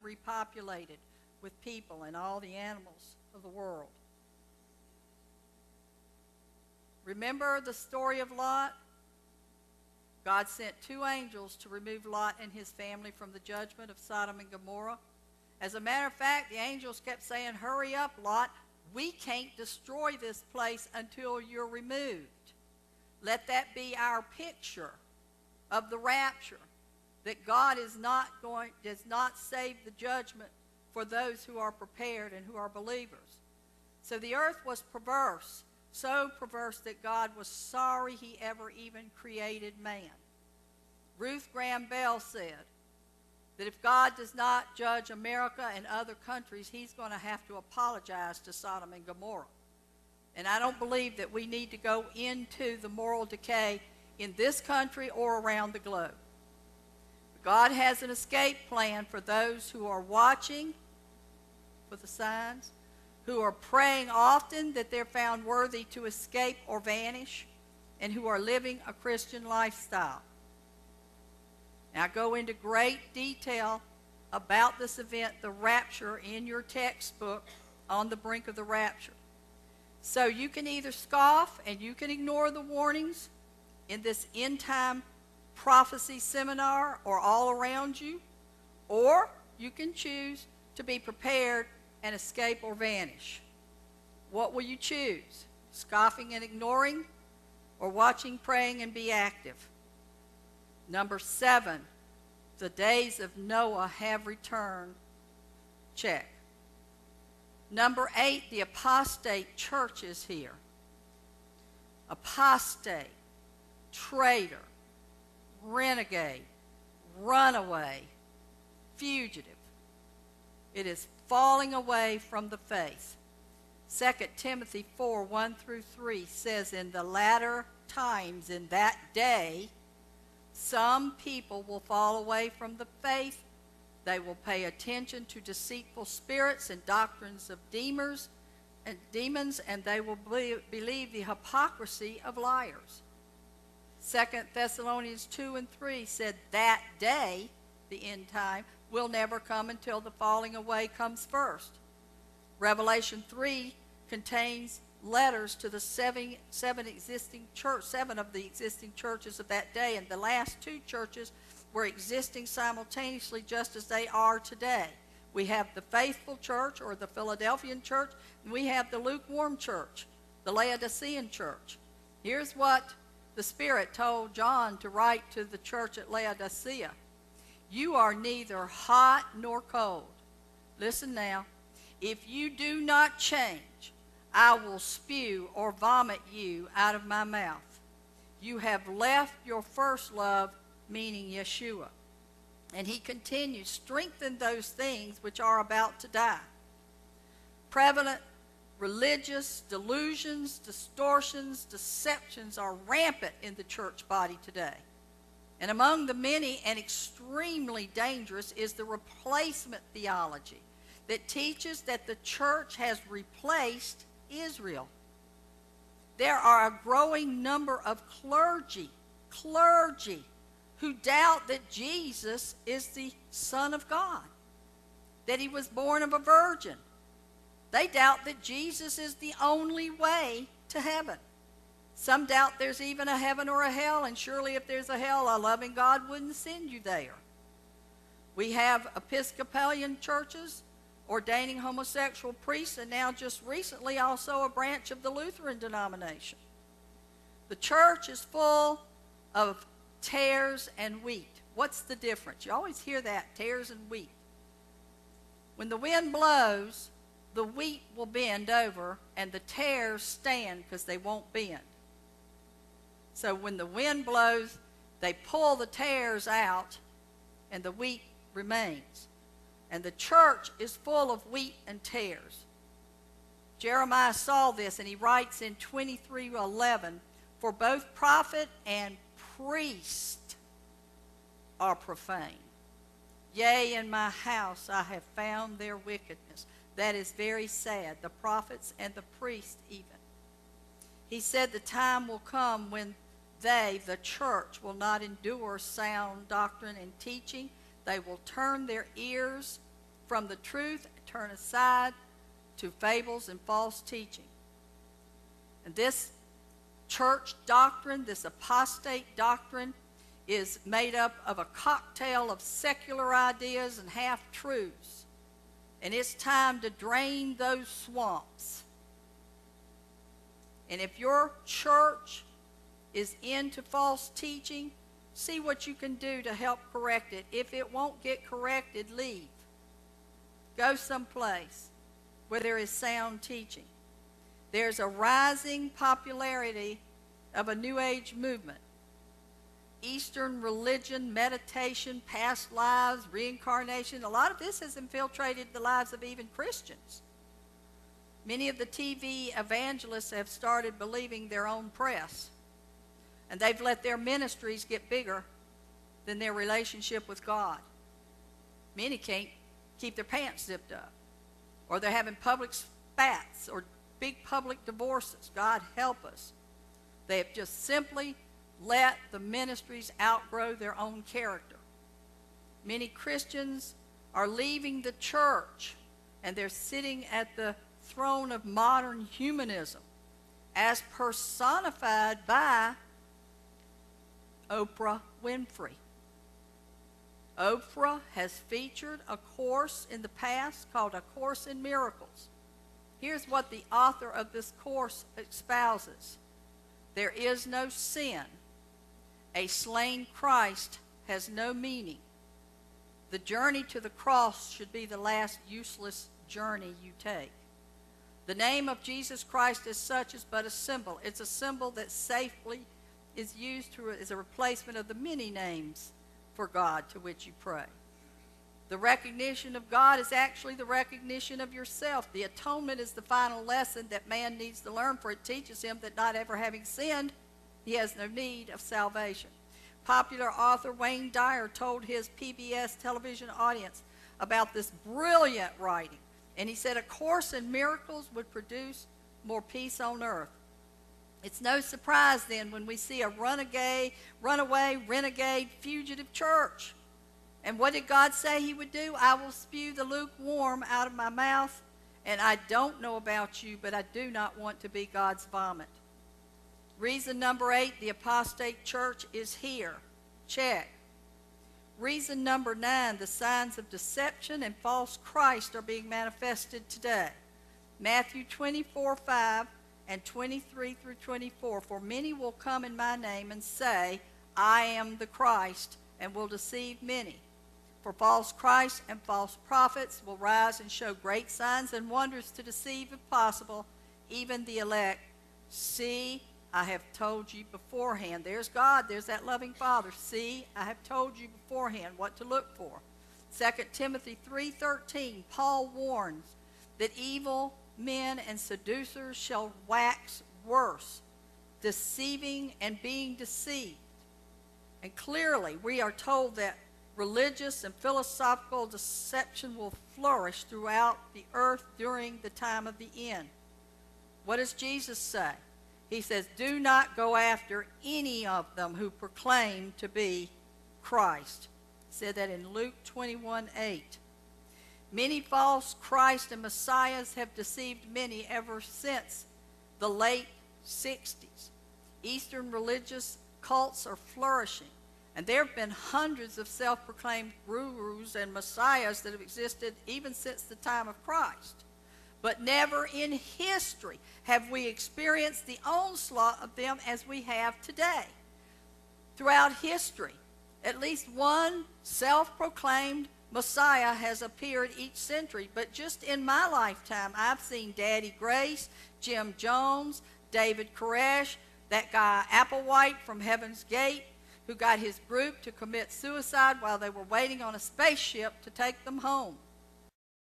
repopulated with people and all the animals of the world. Remember the story of Lot? God sent 2 angels to remove Lot and his family from the judgment of Sodom and Gomorrah. As a matter of fact, the angels kept saying, "Hurry up, Lot. We can't destroy this place until you're removed." Let that be our picture of the rapture, that God does not save the judgment for those who are prepared and who are believers. So the earth was perverse, so perverse that God was sorry he ever even created man. Ruth Graham Bell said that if God does not judge America and other countries, he's going to have to apologize to Sodom and Gomorrah. And I don't believe that we need to go into the moral decay in this country or around the globe. God has an escape plan for those who are watching for the signs, who are praying often that they're found worthy to escape or vanish, and who are living a Christian lifestyle. Now, I go into great detail about this event, the rapture, in your textbook on the brink of the rapture. So you can either scoff and you can ignore the warnings in this end-time prophecy seminar or all around you, or you can choose to be prepared and escape or vanish. What will you choose? Scoffing and ignoring, or watching, praying, and be active? Number 7, the days of Noah have returned. Check. Number 8, the apostate church is here. Apostate, traitor, renegade, runaway, fugitive. It is falling away from the faith. 2 Timothy 4:1-3 says, "In the latter times, in that day, some people will fall away from the faith. They will pay attention to deceitful spirits and doctrines of demons, and they will believe the hypocrisy of liars." 2 Thessalonians 2:3 said that day, the end time, will never come until the falling away comes first. Revelation 3 contains letters to the seven of the existing churches of that day, and the last 2 churches were existing simultaneously just as they are today. We have the faithful church, or the Philadelphian church, and we have the lukewarm church, the Laodicean church. Here's what the Spirit told John to write to the church at Laodicea. "You are neither hot nor cold." Listen now. "If you do not change, I will spew or vomit you out of my mouth. You have left your first love," meaning Yeshua. And he continues, "Strengthen those things which are about to die." Prevalent religious delusions, distortions, deceptions are rampant in the church body today. And among the many and extremely dangerous is the replacement theology that teaches that the church has replaced Israel. There are a growing number of clergy who doubt that Jesus is the Son of God, that he was born of a virgin. They doubt that Jesus is the only way to heaven. Some doubt there's even a heaven or a hell, and surely if there's a hell, a loving God wouldn't send you there. We have Episcopalian churches ordaining homosexual priests, and now just recently also a branch of the Lutheran denomination. The church is full of tares and wheat. What's the difference? You always hear that, tares and wheat. When the wind blows, the wheat will bend over and the tares stand because they won't bend. So when the wind blows, they pull the tares out and the wheat remains. And the church is full of wheat and tares. Jeremiah saw this, and he writes in 23:11, "For both prophet and priest are profane. Yea, in my house I have found their wickedness." That is very sad, the prophets and the priests even. He said the time will come when they, the church, will not endure sound doctrine and teaching. They will turn their ears from the truth and turn aside to fables and false teaching. And this church doctrine, this apostate doctrine, is made up of a cocktail of secular ideas and half-truths. And it's time to drain those swamps. And if your church is into false teaching, see what you can do to help correct it. If it won't get corrected, leave. Go someplace where there is sound teaching. There's a rising popularity of a New Age movement. Eastern religion, meditation, past lives, reincarnation. A lot of this has infiltrated the lives of even Christians. Many of the TV evangelists have started believing their own press. And they've let their ministries get bigger than their relationship with God. Many can't keep their pants zipped up. Or they're having public spats or big public divorces. God help us. They have just simply let the ministries outgrow their own character. Many Christians are leaving the church and they're sitting at the throne of modern humanism as personified by Oprah Winfrey. Oprah has featured a course in the past called A Course in Miracles. Here's what the author of this course espouses. There is no sin. A slain Christ has no meaning. The journey to the cross should be the last useless journey you take. The name of Jesus Christ as such is but a symbol. It's a symbol that safely is used as a replacement of the many names for God to which you pray. The recognition of God is actually the recognition of yourself. The atonement is the final lesson that man needs to learn, for it teaches him that not ever having sinned, he has no need of salvation. Popular author Wayne Dyer told his PBS television audience about this brilliant writing. And he said, A Course in Miracles would produce more peace on earth. It's no surprise then when we see a runaway, renegade, fugitive church. And what did God say he would do? I will spew the lukewarm out of my mouth. And I don't know about you, but I do not want to be God's vomit. Reason number 8, the apostate church is here. Check. Reason number 9, the signs of deception and false Christ are being manifested today. Matthew 24:5 and 23 through 24. For many will come in my name and say, I am the Christ, and will deceive many. For false Christs and false prophets will rise and show great signs and wonders to deceive, if possible, even the elect. See, I have told you beforehand. There's God. There's that loving Father. See, I have told you beforehand what to look for. 2 Timothy 3:13, Paul warns that evil men and seducers shall wax worse, deceiving and being deceived. And clearly, we are told that religious and philosophical deception will flourish throughout the earth during the time of the end. What does Jesus say? He says, do not go after any of them who proclaim to be Christ. He said that in Luke 21:8. Many false Christ and Messiahs have deceived many ever since the late 60s. Eastern religious cults are flourishing. And there have been hundreds of self-proclaimed gurus and messiahs that have existed even since the time of Christ. But never in history have we experienced the onslaught of them as we have today. Throughout history, at least one self-proclaimed Messiah has appeared each century. But just in my lifetime, I've seen Daddy Grace, Jim Jones, David Koresh, that guy Applewhite from Heaven's Gate, who got his group to commit suicide while they were waiting on a spaceship to take them home.